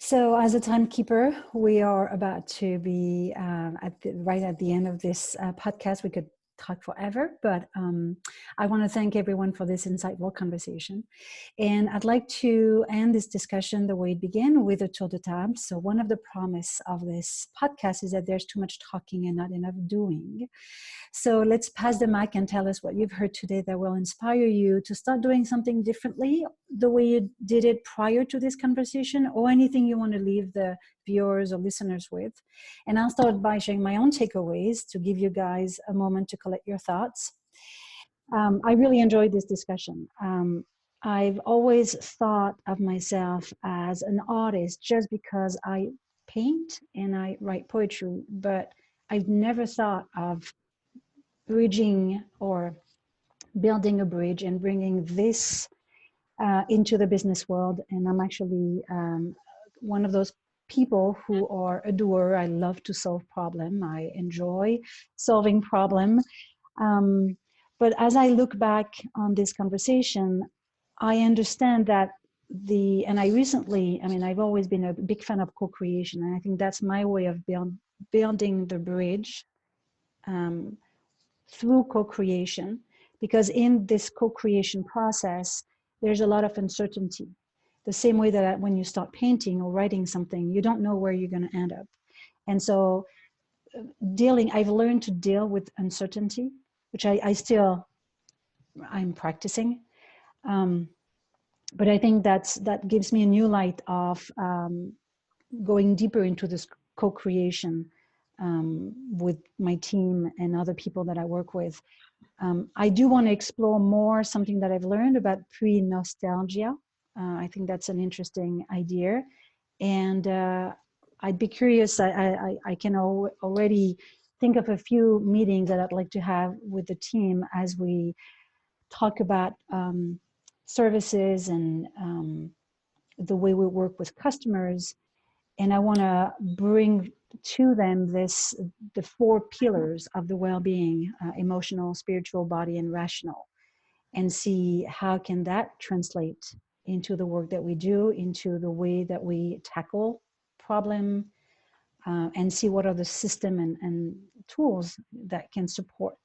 So, as a timekeeper, we are about to be right at the end of this podcast. We could talk forever, but I want to thank everyone for this insightful conversation. And I'd like to end this discussion the way it began, with a tour de table. So, one of the promise of this podcast is that there's too much talking and not enough doing. So let's pass the mic and tell us what you've heard today that will inspire you to start doing something differently, the way you did it prior to this conversation, or anything you want to leave the viewers or listeners with. And I'll start by sharing my own takeaways to give you guys a moment to collect your thoughts. I really enjoyed this discussion. I've always thought of myself as an artist just because I paint and I write poetry, but I've never thought of bridging or building a bridge and bringing this into the business world. And I'm actually one of those people who are a doer. I love to solve problem. I enjoy solving problem. But as I look back on this conversation, I understand that and I've always been a big fan of co-creation. And I think that's my way of building the bridge through co-creation, because in this co-creation process, there's a lot of uncertainty. The same way that when you start painting or writing something, you don't know where you're going to end up. And so I've learned to deal with uncertainty, which I'm practicing. But I think that gives me a new light of going deeper into this co-creation with my team and other people that I work with. I do want to explore more something that I've learned about pre-nostalgia. I think that's an interesting idea. And I'd be curious, I can already think of a few meetings that I'd like to have with the team as we talk about services and the way we work with customers. And I want to bring to them the four pillars of the well-being: emotional, spiritual, body, and rational, and see how can that translate into the work that we do, into the way that we tackle problem, and see what are the system and tools that can support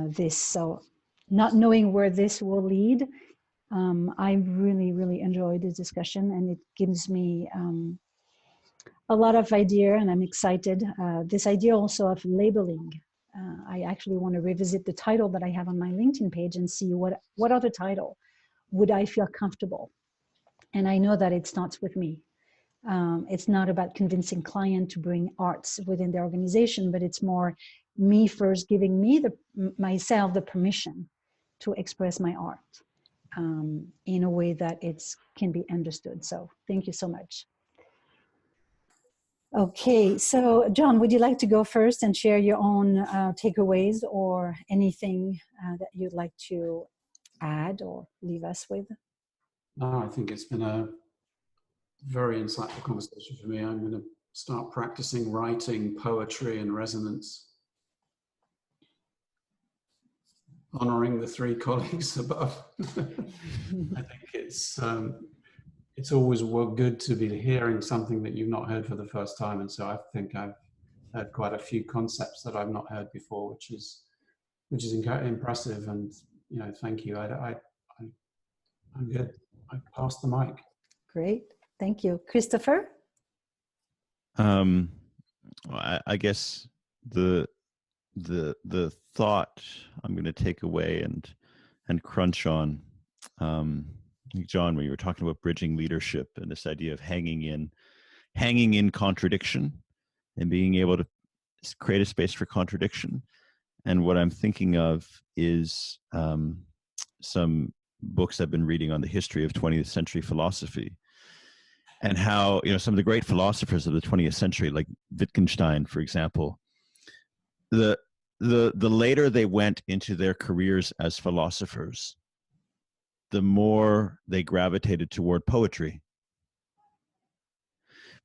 this. So not knowing where this will lead, I really, really enjoyed this discussion, and it gives me a lot of idea, and I'm excited. This idea also of labeling. I actually want to revisit the title that I have on my LinkedIn page and see what other title would I feel comfortable. And I know that it starts with me. It's not about convincing client to bring arts within their organization, but it's more me first giving myself the permission to express my art in a way that can be understood. So thank you so much. Okay, so John, would you like to go first and share your own takeaways or anything that you'd like to add or leave us with? No, I think it's been a very insightful conversation for me. I'm going to start practicing writing poetry and resonance, honoring the three colleagues above. I think it's always good to be hearing something that you've not heard for the first time. And so I think I've heard quite a few concepts that I've not heard before, which is impressive. And, thank you. I'm good. I pass the mic. Great. Thank you. Christopher? I guess the thought I'm going to take away and crunch on, John, when you were talking about bridging leadership and this idea of hanging in contradiction and being able to create a space for contradiction. And what I'm thinking of is some books I've been reading on the history of 20th century philosophy, and how, some of the great philosophers of the 20th century, like Wittgenstein, for example, the later they went into their careers as philosophers, the more they gravitated toward poetry,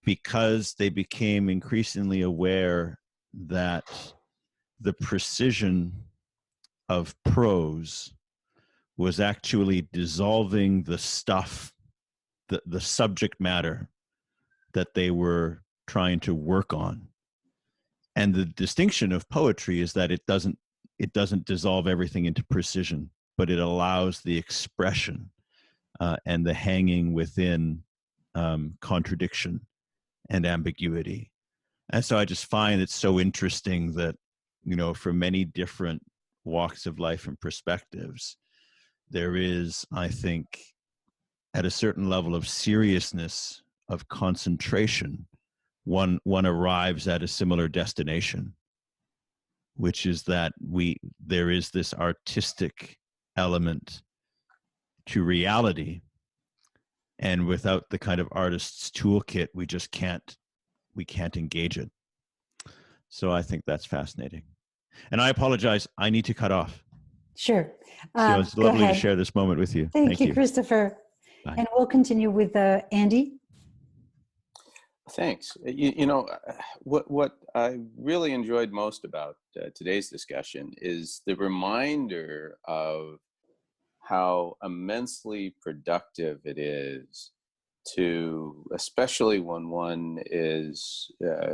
because they became increasingly aware that the precision of prose was actually dissolving the stuff, the subject matter, that they were trying to work on. And the distinction of poetry is that it doesn't dissolve everything into precision, but it allows the expression and the hanging within contradiction and ambiguity. And so I just find it so interesting that, you know, for many different walks of life and perspectives, there is, I think, at a certain level of seriousness, of concentration, one arrives at a similar destination, which is that there is this artistic element to reality, and without the kind of artist's toolkit, we can't engage it. So I think that's fascinating. And I apologize, I need to cut off. Sure. So it's lovely to share this moment with you. Thank you, Christopher. Bye. And we'll continue with Andy. Thanks. You know, what I really enjoyed most about today's discussion is the reminder of how immensely productive it is to, especially when one is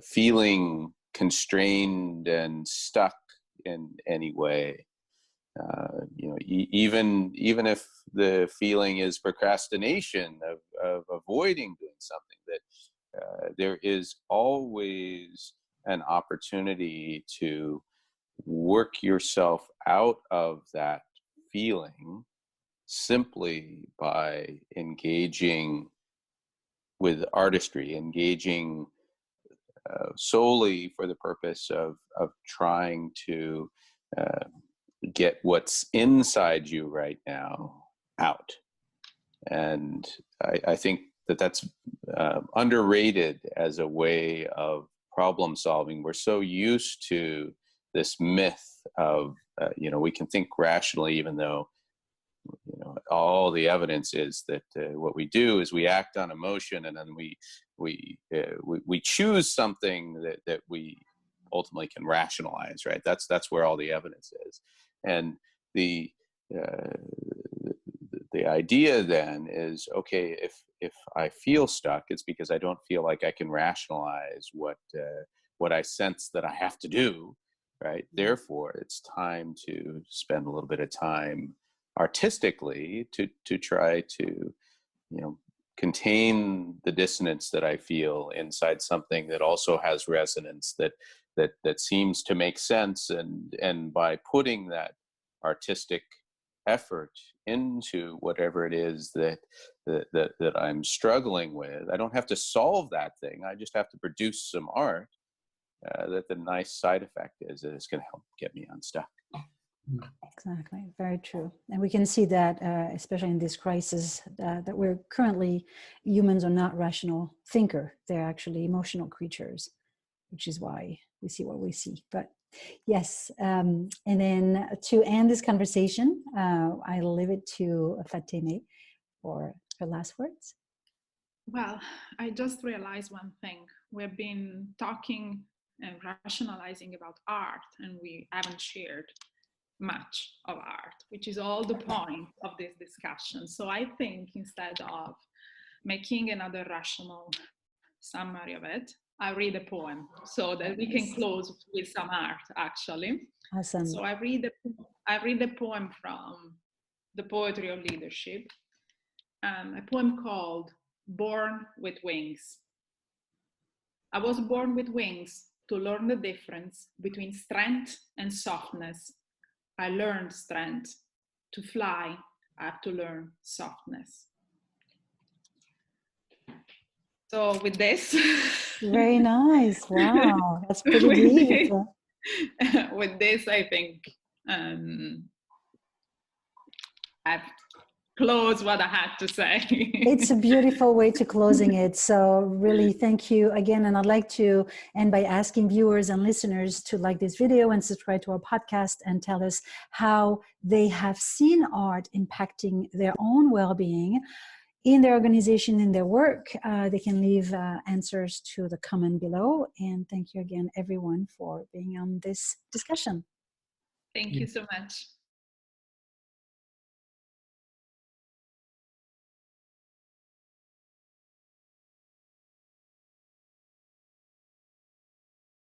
feeling constrained and stuck in any way. You know, even if the feeling is procrastination of avoiding doing something, that there is always an opportunity to work yourself out of that feeling simply by engaging with artistry, engaging solely for the purpose of trying to get what's inside you right now out. And I think that's underrated as a way of problem solving. We're so used to this myth of, you know, we can think rationally, even though, you know, all the evidence is that what we do is we act on emotion, and then we choose something that we ultimately can rationalize, right? That's where all the evidence is. And the idea then is, okay, if I feel stuck, it's because I don't feel like I can rationalize what I sense that I have to do, right? Therefore, it's time to spend a little bit of time artistically to try to, you know, contain the dissonance that I feel inside something that also has resonance, that seems to make sense, and by putting that artistic effort into whatever it is that I'm struggling with, I don't have to solve that thing. I just have to produce some art. That the nice side effect is that it's going to help get me unstuck. Exactly, very true. And we can see that, especially in this crisis, that we're currently, humans are not rational thinker. They're actually emotional creatures, which is why we see what we see. But yes, and then to end this conversation, I'll leave it to Fateme for her last words. Well, I just realized one thing. We've been talking and rationalizing about art, and we haven't shared much of art, which is all the point of this discussion. So I think instead of making another rational summary of it, I read a poem so that we can close with some art, actually. Awesome. So I read a poem from The Poetry of Leadership, a poem called Born with Wings. I was born with wings to learn the difference between strength and softness. I learned strength. To fly, I have to learn softness. So with this. Very nice. Wow, that's pretty deep. With this, I think I've closed what I had to say. It's a beautiful way to closing it. So really thank you again. And I'd like to end by asking viewers and listeners to like this video and subscribe to our podcast and tell us how they have seen art impacting their own well-being in their organization, in their work. They can leave answers to the comment below. And thank you again, everyone, for being on this discussion. Thank you so much.